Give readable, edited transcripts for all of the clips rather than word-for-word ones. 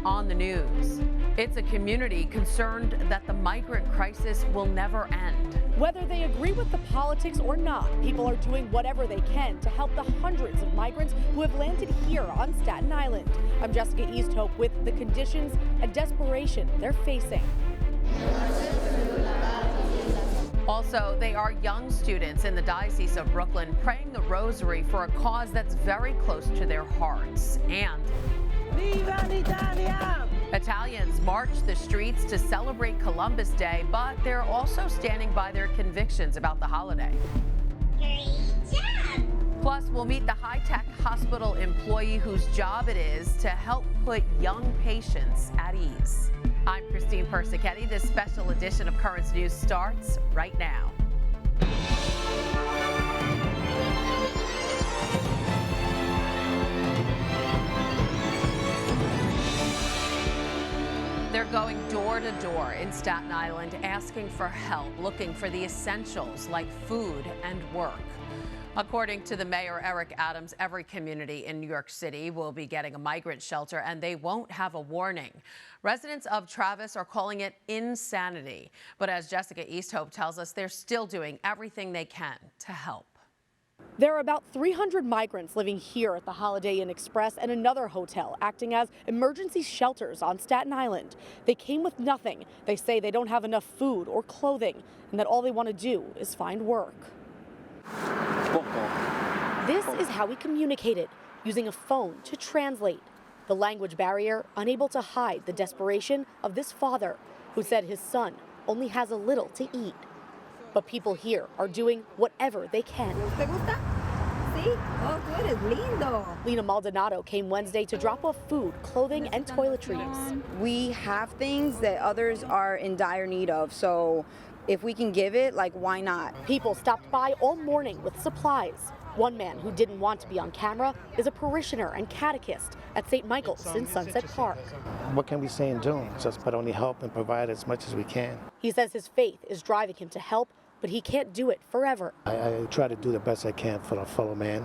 on the news. It's a community concerned that the migrant crisis will never end. Whether they agree with the politics or not, people are doing whatever they can to help the hundreds of migrants who have landed here on Staten Island. I'm Jessica Easthope with the conditions and desperation they're facing. Also, they are young students in the Diocese of Brooklyn praying the rosary for a cause that's very close to their hearts. And Viva l'Italia! Italians march the streets to celebrate Columbus Day, but they're also standing by their convictions about the holiday. Great job! Plus, we'll meet the high-tech hospital employee whose job it is to help put young patients at ease. I'm Christine Persichetti. This special edition of Currents News starts right now. They're going door to door in Staten Island asking for help, looking for the essentials like food and work. According to the mayor, Eric Adams, every community in New York City will be getting a migrant shelter, and they won't have a warning. Residents of Travis are calling it insanity. But as Jessica Easthope tells us, they're still doing everything they can to help. There are about 300 migrants living here at the Holiday Inn Express and another hotel acting as emergency shelters on Staten Island. They came with nothing. They say they don't have enough food or clothing and that all they want to do is find work. This is how we communicated, using a phone to translate. The language barrier unable to hide the desperation of this father who said his son only has a little to eat. But people here are doing whatever they can. Lena Maldonado came Wednesday to drop off food, clothing, and toiletries. We have things that others are in dire need of, so if we can give it, like, why not? People stopped by all morning with supplies. One man who didn't want to be on camera is a parishioner and catechist at St. Michael's in Sunset Park. What can we say and do? Just but only help and provide as much as we can. He says his faith is driving him to help, but he can't do it forever. I try to do the best I can for a fellow man.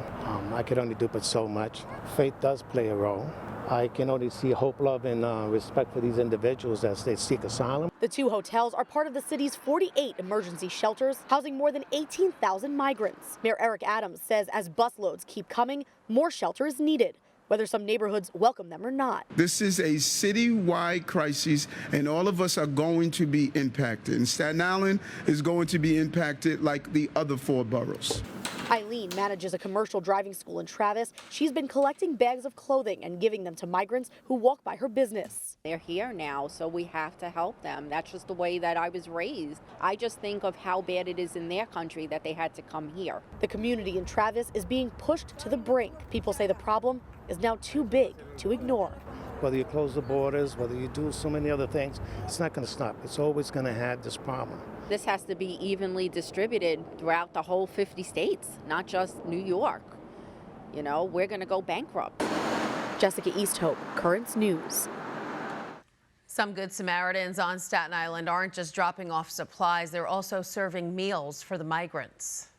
I can only do but so much. Faith does play a role. I can only see hope, love, and respect for these individuals as they seek asylum. The two hotels are part of the city's 48 emergency shelters, housing more than 18,000 migrants. Mayor Eric Adams says as busloads keep coming, more shelter is needed, whether some neighborhoods welcome them or not. This is a citywide crisis, and all of us are going to be impacted. And Staten Island is going to be impacted like the other 4 boroughs. Eileen manages a commercial driving school in Travis. She's been collecting bags of clothing and giving them to migrants who walk by her business. They're here now, so we have to help them. That's just the way that I was raised. I just think of how bad it is in their country that they had to come here. The community in Travis is being pushed to the brink. People say the problem is now too big to ignore. Whether you close the borders, whether you do so many other things, it's not going to stop. It's always going to have this problem. This has to be evenly distributed throughout the whole 50 states, not just New York. You know, we're going to go bankrupt. Jessica Easthope, Currents News. Some Good Samaritans on Staten Island aren't just dropping off supplies, they're also serving meals for the migrants.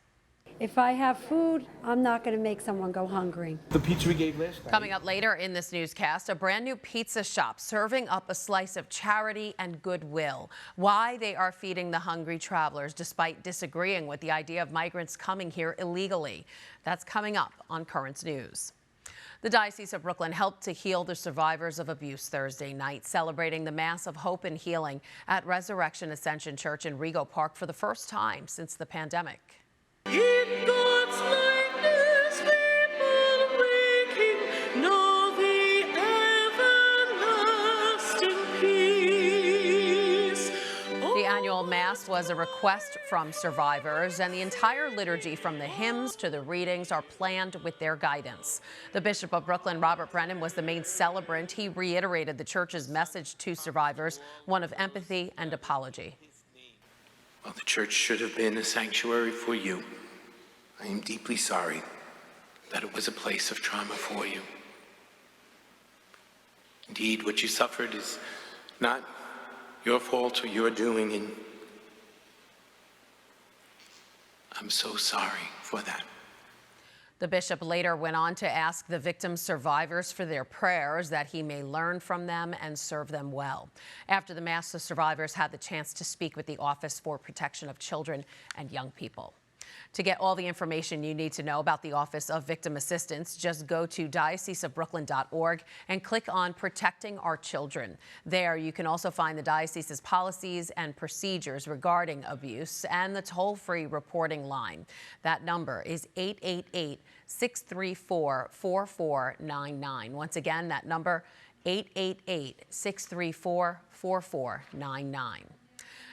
If I have food, I'm not going to make someone go hungry. The pizza we gave last night. Coming up later in this newscast, a brand new pizza shop serving up a slice of charity and goodwill. Why they are feeding the hungry travelers despite disagreeing with the idea of migrants coming here illegally. That's coming up on Currents News. The Diocese of Brooklyn helped to heal the survivors of abuse Thursday night, celebrating the Mass of Hope and Healing at Resurrection Ascension Church in Rego Park for the first time since the pandemic. In God's likeness people waking, know the everlasting peace. The annual Mass was a request from survivors, and the entire liturgy from the hymns to the readings are planned with their guidance. The Bishop of Brooklyn, Robert Brennan, was the main celebrant. He reiterated the church's message to survivors, one of empathy and apology. Well, the church should have been a sanctuary for you. I am deeply sorry that it was a place of trauma for you. Indeed, what you suffered is not your fault or your doing, and I'm so sorry for that. The bishop later went on to ask the victims' survivors for their prayers that he may learn from them and serve them well. After the Mass, the survivors had the chance to speak with the Office for Protection of Children and Young People. To get all the information you need to know about the Office of Victim Assistance, just go to dioceseofbrooklyn.org and click on Protecting Our Children. There you can also find the diocese's policies and procedures regarding abuse and the toll-free reporting line. That number is 888-634-4499. Once again, that number 888-634-4499.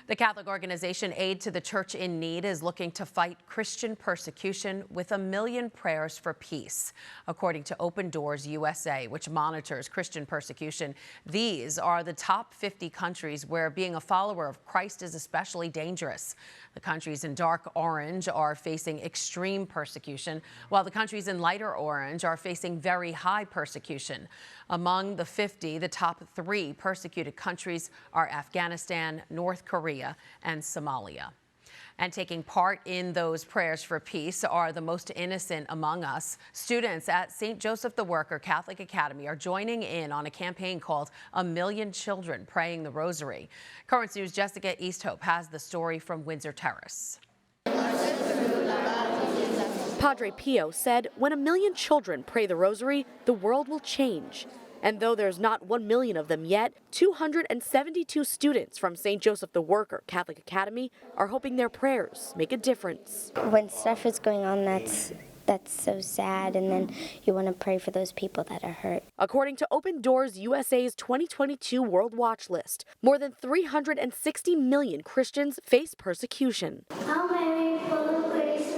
The Catholic organization Aid to the Church in Need is looking to fight Christian persecution with 1 million prayers for peace. According to Open Doors USA, which monitors Christian persecution, these are the top 50 countries where being a follower of Christ is especially dangerous. The countries in dark orange are facing extreme persecution, while the countries in lighter orange are facing very high persecution. Among the 50, the top 3 persecuted countries are Afghanistan, North Korea, and Somalia. And taking part in those prayers for peace are the most innocent among us. Students at St. Joseph the Worker Catholic Academy are joining in on a campaign called 1 Million Children Praying the Rosary. Currents News' Jessica Easthope has the story from Windsor Terrace. Padre Pio said, when 1 million children pray the rosary, the world will change. And though there's not 1 million of them yet, 272 students from St. Joseph the Worker Catholic Academy are hoping their prayers make a difference. When stuff is going on that's so sad, and then you want to pray for those people that are hurt. According to Open Doors USA's 2022 World Watch List, more than 360 million Christians face persecution.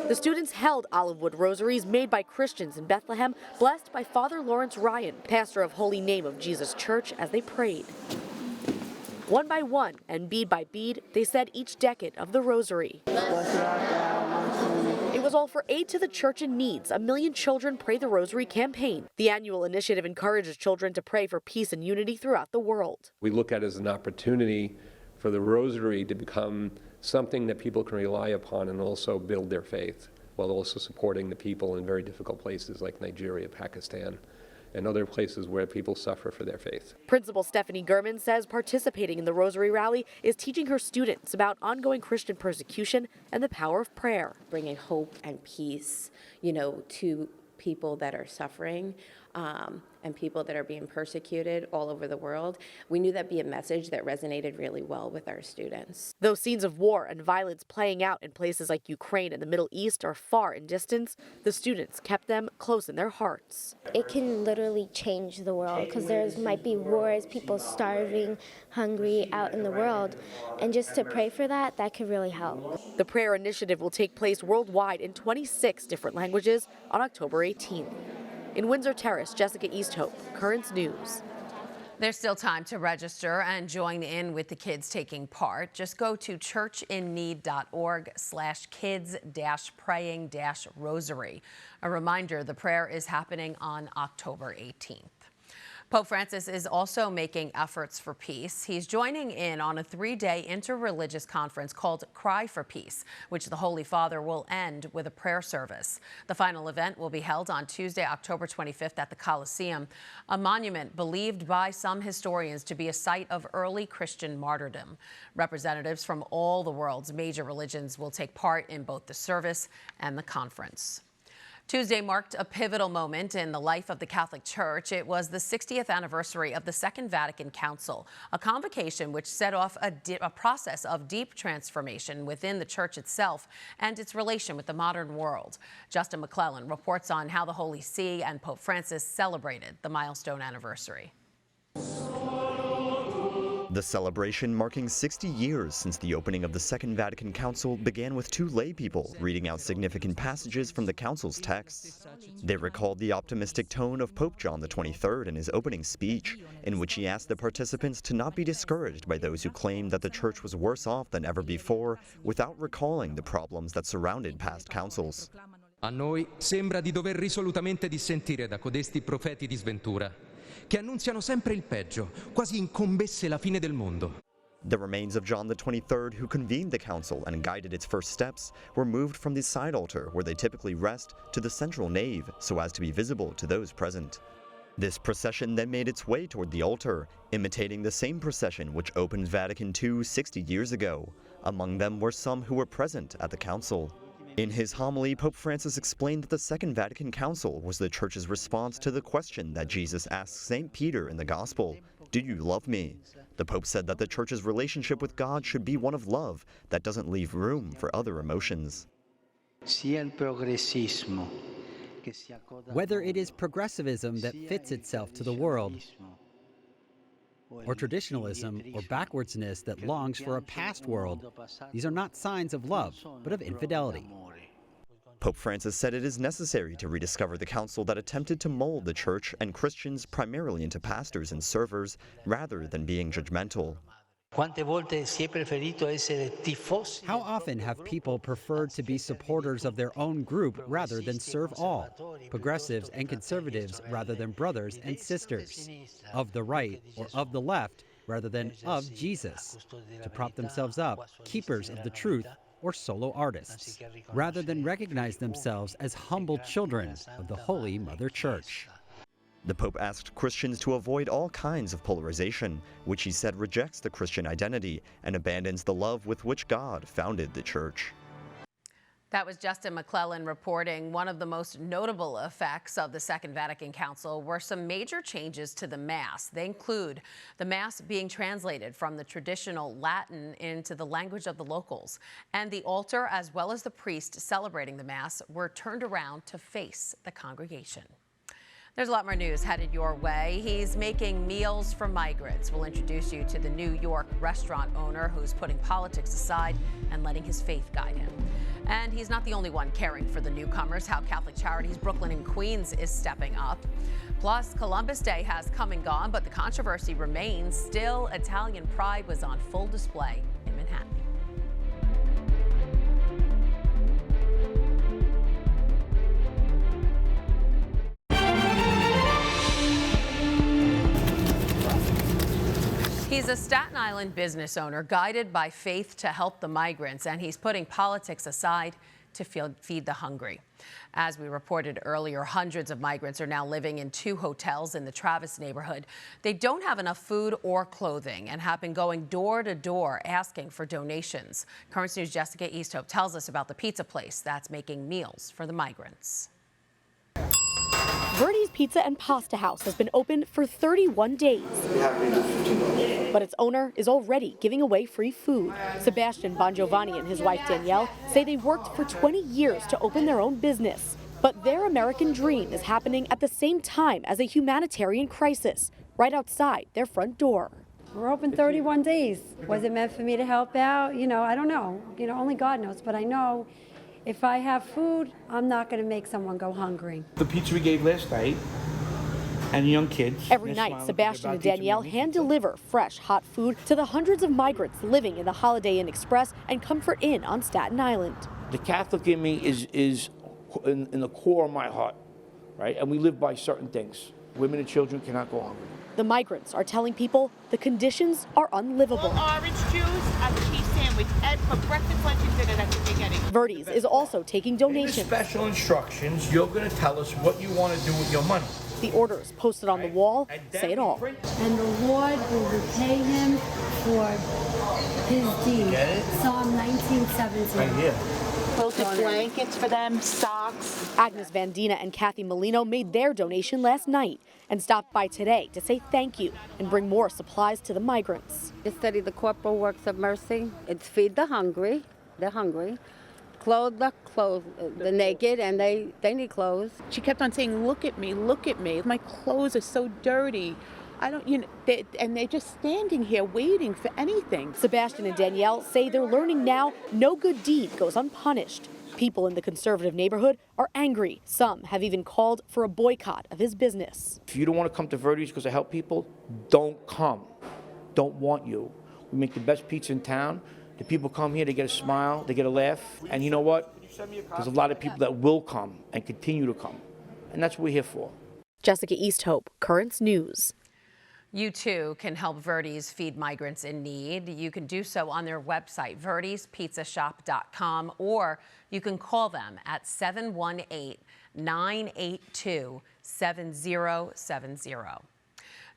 The students held olive wood rosaries made by Christians in Bethlehem, blessed by Father Lawrence Ryan, pastor of Holy Name of Jesus Church, as they prayed. One by one and bead by bead, they said each decade of the rosary. It was all for Aid to the Church in Need's 1 Million Children Pray the Rosary campaign. The annual initiative encourages children to pray for peace and unity throughout the world. We look at it as an opportunity for the rosary to become something that people can rely upon and also build their faith, while also supporting the people in very difficult places like Nigeria, Pakistan, and other places where people suffer for their faith. Principal Stephanie Gurman says participating in the Rosary Rally is teaching her students about ongoing Christian persecution and the power of prayer. Bringing hope and peace, to people that are suffering and people that are being persecuted all over the world. We knew that'd be a message that resonated really well with our students. Though scenes of war and violence playing out in places like Ukraine and the Middle East are far in distance, the students kept them close in their hearts. It can literally change the world because there might be wars, people starving, hungry out in the world. And just to pray for that could really help. The prayer initiative will take place worldwide in 26 different languages on October 18th. In Windsor Terrace, Jessica Easthope, Currents News. There's still time to register and join in with the kids taking part. Just go to churchinneed.org/kids-praying-rosary. A reminder, the prayer is happening on October 18th. Pope Francis is also making efforts for peace. He's joining in on a 3-day interreligious conference called Cry for Peace, which the Holy Father will end with a prayer service. The final event will be held on Tuesday, October 25th at the Colosseum, a monument believed by some historians to be a site of early Christian martyrdom. Representatives from all the world's major religions will take part in both the service and the conference. Tuesday marked a pivotal moment in the life of the Catholic Church. It was the 60th anniversary of the Second Vatican Council, a convocation which set off a process of deep transformation within the Church itself and its relation with the modern world. Justin McClellan reports on how the Holy See and Pope Francis celebrated the milestone anniversary. The celebration, marking 60 years since the opening of the Second Vatican Council, began with 2 lay people reading out significant passages from the Council's texts. They recalled the optimistic tone of Pope John XXIII in his opening speech, in which he asked the participants to not be discouraged by those who claimed that the Church was worse off than ever before, without recalling the problems that surrounded past councils. A noi sembra di dover risolutamente dissentire da codesti profeti di sventura, che annunziano sempre il peggio, quasi incombesse la fine del mondo. The remains of John XXIII, who convened the council and guided its first steps, were moved from the side altar, where they typically rest, to the central nave so as to be visible to those present. This procession then made its way toward the altar, imitating the same procession which opened Vatican II 60 years ago. Among them were some who were present at the council. In his homily, Pope Francis explained that the Second Vatican Council was the Church's response to the question that Jesus asked St. Peter in the Gospel, "Do you love me?" The Pope said that the Church's relationship with God should be one of love that doesn't leave room for other emotions. Whether it is progressivism that fits itself to the world, or traditionalism or backwardsness that longs for a past world, these are not signs of love, but of infidelity. Pope Francis said it is necessary to rediscover the council that attempted to mold the Church and Christians primarily into pastors and servers, rather than being judgmental. How often have people preferred to be supporters of their own group rather than serve all? Progressives and conservatives rather than brothers and sisters. Of the right or of the left rather than of Jesus. To prop themselves up, keepers of the truth or solo artists, rather than recognize themselves as humble children of the Holy Mother Church. The Pope asked Christians to avoid all kinds of polarization, which he said rejects the Christian identity and abandons the love with which God founded the Church. That was Justin McClellan reporting. One of the most notable effects of the Second Vatican Council were some major changes to the Mass. They include the Mass being translated from the traditional Latin into the language of the locals. And the altar, as well as the priest celebrating the Mass, were turned around to face the congregation. There's a lot more news headed your way. He's making meals for migrants. We'll introduce you to the New York restaurant owner who's putting politics aside and letting his faith guide him. And he's not the only one caring for the newcomers. How Catholic Charities Brooklyn and Queens is stepping up. Plus, Columbus Day has come and gone, but the controversy remains. Still, Italian pride was on full display in Manhattan. He's a Staten Island business owner guided by faith to help the migrants, and he's putting politics aside to feed the hungry. As we reported earlier, hundreds of migrants are now living in 2 hotels in the Travis neighborhood. They don't have enough food or clothing and have been going door to door asking for donations. Currents News' Jessica Easthope tells us about the pizza place that's making meals for the migrants. Verdi's Pizza and Pasta House has been open for 31 days. But its owner is already giving away free food. Sebastian Bongiovanni and his wife Danielle say they worked for 20 years to open their own business. But their American dream is happening at the same time as a humanitarian crisis, right outside their front door. We're open 31 days. Was it meant for me to help out? I don't know. Only God knows. But I know if I have food, I'm not going to make someone go hungry. The pizza we gave last night, and young kids. Every night, Sebastian and Danielle hand deliver fresh, hot food to the hundreds of migrants living in the Holiday Inn Express and Comfort Inn on Staten Island. The Catholic in me is in the core of my heart, right? And we live by certain things. Women and children cannot go hungry. The migrants are telling people the conditions are unlivable. Orange juice, a cheese sandwich, and for breakfast, lunch, and dinner, that's what you're getting. Verdi's is also taking donations. In the special instructions, you're going to tell us what you want to do with your money. The orders posted on the wall say it all. And the Lord will repay him for his deed. Psalm 19:17. Right here. Quilted blankets for them, socks. Agnes Vandina and Kathy Molino made their donation last night and stopped by today to say thank you and bring more supplies to the migrants. To study the corporal works of mercy. It's feed the hungry. They're hungry. Clothe the naked, and they need clothes. She kept on saying, look at me, my clothes are so dirty. And they're just standing here waiting for anything. Sebastian and Danielle say they're learning now no good deed goes unpunished. People in the conservative neighborhood are angry. Some have even called for a boycott of his business. If you don't want to come to Verdi's because I help people, don't come. Don't want you. We make the best pizza in town. The people come here, they get a smile, they get a laugh. And you know what? There's a lot of people that will come and continue to come. And that's what we're here for. Jessica Easthope, Currents News. You too can help Verdi's feed migrants in need. You can do so on their website, verdispizzashop.com, or you can call them at 718-982-7070.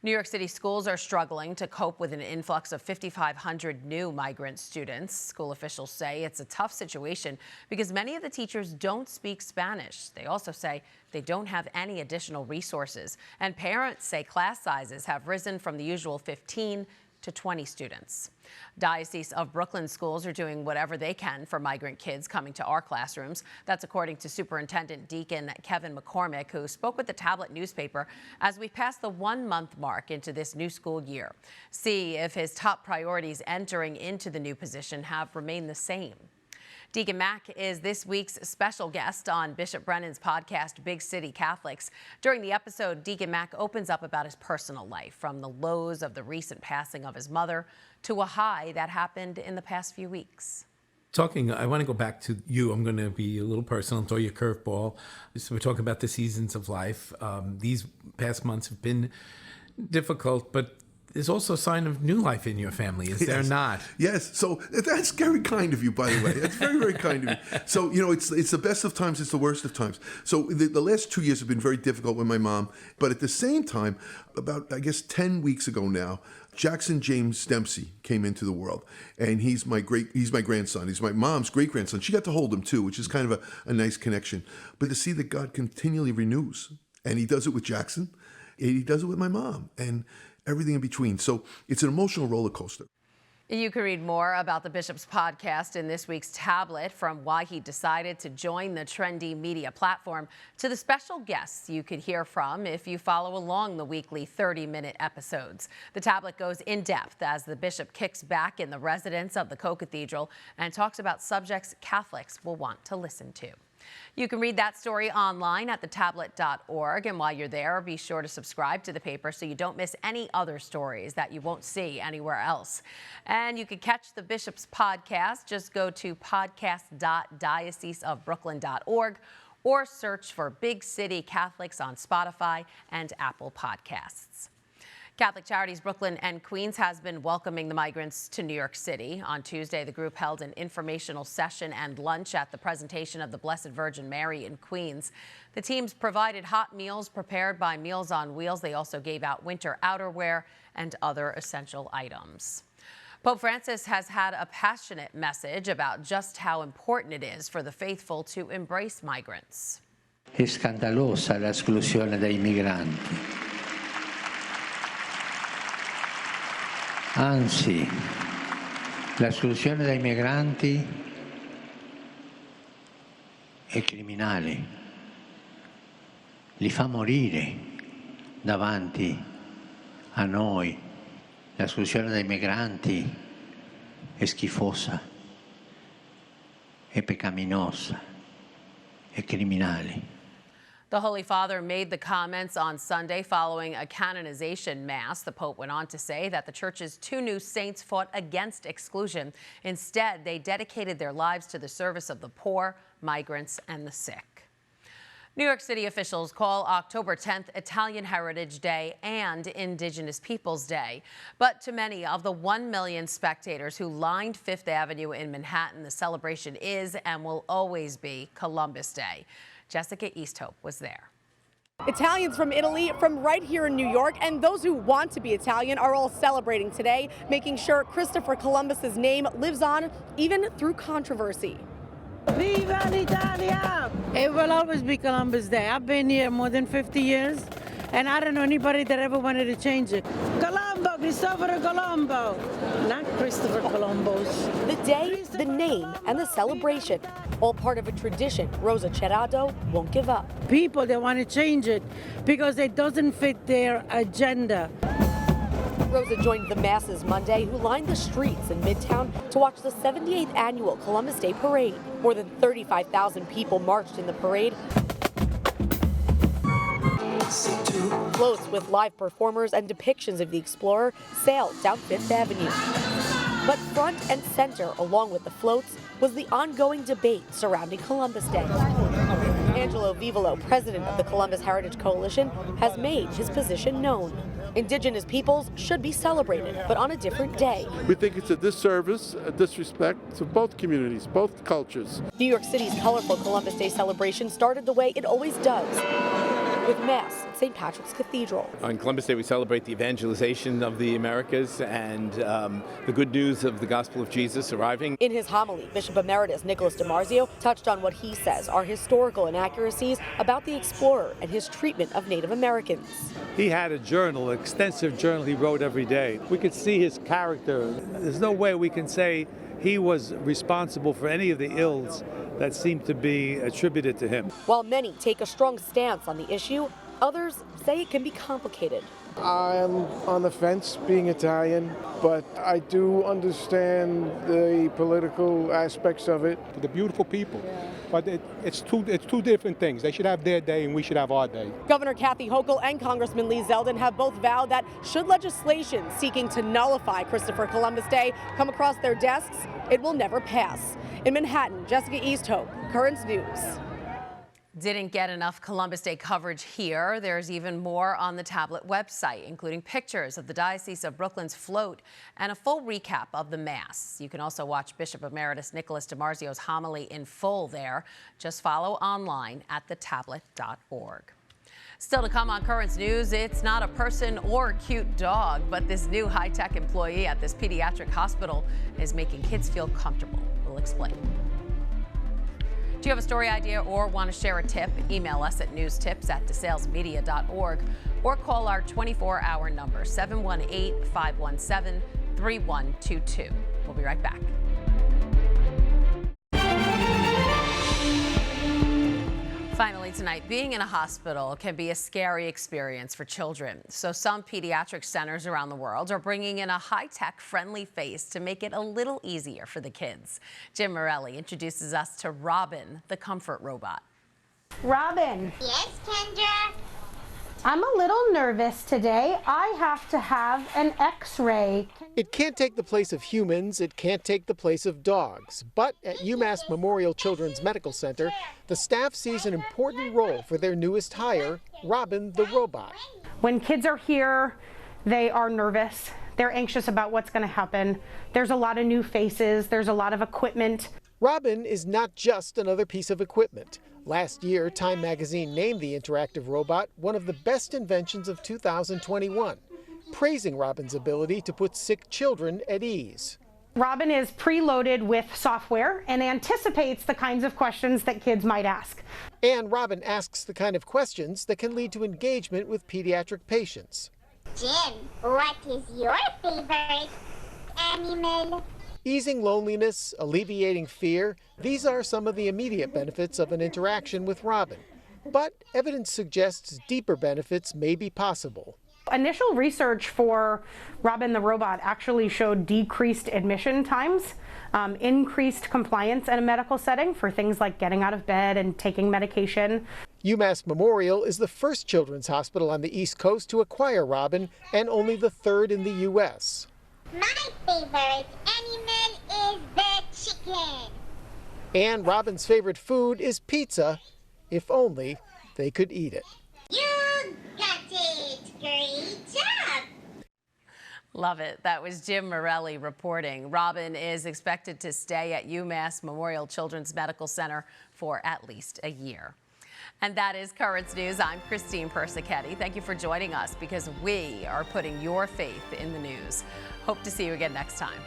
New York City schools are struggling to cope with an influx of 5,500 new migrant students. School officials say it's a tough situation because many of the teachers don't speak Spanish. They also say they don't have any additional resources. And parents say class sizes have risen from the usual 15 to 20 students. Diocese of Brooklyn schools are doing whatever they can for migrant kids coming to our classrooms. That's according to Superintendent Deacon Kevin McCormick, who spoke with the Tablet newspaper as we pass the 1-month mark into this new school year. See if his top priorities entering into the new position have remained the same. Deacon Mack is this week's special guest on Bishop Brennan's podcast, Big City Catholics. During the episode, Deacon Mack opens up about his personal life, from the lows of the recent passing of his mother to a high that happened in the past few weeks. I want to go back to you. I'm going to be a little personal and throw you a curveball. So we're talking about the seasons of life. These past months have been difficult, but there's also a sign of new life in your family, is there not? Yes. So that's very kind of you, by the way. That's very, very kind of you. So, it's the best of times, it's the worst of times. So the last 2 years have been very difficult with my mom. But at the same time, about, 10 weeks ago now, Jackson James Dempsey came into the world. And he's my grandson. He's my mom's great-grandson. She got to hold him, too, which is kind of a nice connection. But to see that God continually renews, and he does it with Jackson, and he does it with my mom, and everything in between. So it's an emotional roller coaster. You can read more about the bishop's podcast in this week's Tablet, from why he decided to join the trendy media platform to the special guests you could hear from if you follow along the weekly 30-minute episodes. The Tablet goes in depth as the bishop kicks back in the residence of the co-cathedral and talks about subjects Catholics will want to listen to. You can read that story online at thetablet.org. And while you're there, be sure to subscribe to the paper so you don't miss any other stories that you won't see anywhere else. And you can catch the bishop's podcast. Just go to podcast.dioceseofbrooklyn.org or search for Big City Catholics on Spotify and Apple Podcasts. Catholic Charities Brooklyn and Queens has been welcoming the migrants to New York City. On Tuesday, the group held an informational session and lunch at the presentation of the Blessed Virgin Mary in Queens. The teams provided hot meals prepared by Meals on Wheels. They also gave out winter outerwear and other essential items. Pope Francis has had a passionate message about just how important it is for the faithful to embrace migrants. È scandalosa l'esclusione dei migranti. Anzi, l'esclusione dei migranti è criminale, li fa morire davanti a noi. L'esclusione dei migranti è schifosa, è peccaminosa, è criminale. The Holy Father made the comments on Sunday following a canonization mass. The Pope went on to say that the Church's 2 new saints fought against exclusion. Instead, they dedicated their lives to the service of the poor, migrants, and the sick. New York City officials call October 10th Italian Heritage Day and Indigenous Peoples Day. But to many of the 1 million spectators who lined Fifth Avenue in Manhattan, the celebration is and will always be Columbus Day. Jessica Easthope was there. Italians from Italy, from right here in New York, and those who want to be Italian are all celebrating today, making sure Christopher Columbus's name lives on even through controversy. Viva l'Italia! It will always be Columbus Day. I've been here more than 50 years, and I don't know anybody that ever wanted to change it. Colombo, Cristoforo Colombo, not Christopher Columbus. The day, the name, and the celebration, all part of a tradition Rosa Cerrado won't give up. People, they want to change it because it doesn't fit their agenda. Rosa joined the masses Monday who lined the streets in Midtown to watch the 78th annual Columbus Day Parade. More than 35,000 people marched in the parade. Floats with live performers and depictions of the explorer sailed down Fifth Avenue. But front and center, along with the floats, was the ongoing debate surrounding Columbus Day. Angelo Vivolo, president of the Columbus Heritage Coalition, has made his position known. Indigenous peoples should be celebrated, but on a different day. We think it's a disservice, a disrespect to both communities, both cultures. New York City's colorful Columbus Day celebration started the way it always does, with Mass at St. Patrick's Cathedral. On Columbus Day, we celebrate the evangelization of the Americas and the good news of the gospel of Jesus arriving. In his homily, Bishop Emeritus Nicholas DiMarzio touched on what he says are historical inaccuracies about the explorer and his treatment of Native Americans. He had a journal, an extensive journal he wrote every day. We could see his character. There's no way we can say he was responsible for any of the ills that seem to be attributed to him. While many take a strong stance on the issue, others say it can be complicated. I'm on the fence being Italian, but I do understand the political aspects of it. The beautiful people, but it's two different things. They should have their day and we should have our day. Governor Kathy Hochul and Congressman Lee Zeldin have both vowed that should legislation seeking to nullify Christopher Columbus Day come across their desks, it will never pass. In Manhattan, Jessica Easthope, Currents News. Didn't get enough Columbus Day coverage here. There's even more on the tablet website, including pictures of the Diocese of Brooklyn's float and a full recap of the Mass. You can also watch Bishop Emeritus Nicholas DiMarzio's homily in full there. Just follow online at thetablet.org. Still to come on Currents News, it's not a person or a cute dog, but this new high-tech employee at this pediatric hospital is making kids feel comfortable. We'll explain. Do you have a story idea or want to share a tip? Email us at newstips@desalesmedia.org or call our 24-hour number, 718-517-3122. We'll be right back. Finally tonight, being in a hospital can be a scary experience for children. So some pediatric centers around the world are bringing in a high-tech friendly face to make it a little easier for the kids. Jim Morelli introduces us to Robin, the comfort robot. Robin. Yes, Kendra? I'm a little nervous today. I have to have an x-ray. It can't take the place of humans, it can't take the place of dogs. But at UMass Memorial Children's Medical Center, the staff sees an important role for their newest hire, Robin the robot. When kids are here, they are nervous. They're anxious about what's going to happen. There's a lot of new faces. There's a lot of equipment. Robin is not just another piece of equipment. Last year, Time magazine named the interactive robot one of the best inventions of 2021, praising Robin's ability to put sick children at ease. Robin is preloaded with software and anticipates the kinds of questions that kids might ask. And Robin asks the kind of questions that can lead to engagement with pediatric patients. Jim, what is your favorite animal? Easing loneliness, alleviating fear, these are some of the immediate benefits of an interaction with Robin. But evidence suggests deeper benefits may be possible. Initial research for Robin the robot actually showed decreased admission times, increased compliance in a medical setting for things like getting out of bed and taking medication. UMass Memorial is the first children's hospital on the East Coast to acquire Robin and only the third in the U.S. My favorite animal is the chicken. And Robin's favorite food is pizza, if only they could eat it. You got it! Great job! Love it. That was Jim Morelli reporting. Robin is expected to stay at UMass Memorial Children's Medical Center for at least a year. And that is Currents News. I'm Christine Persichetti. Thank you for joining us because we are putting your faith in the news. Hope to see you again next time.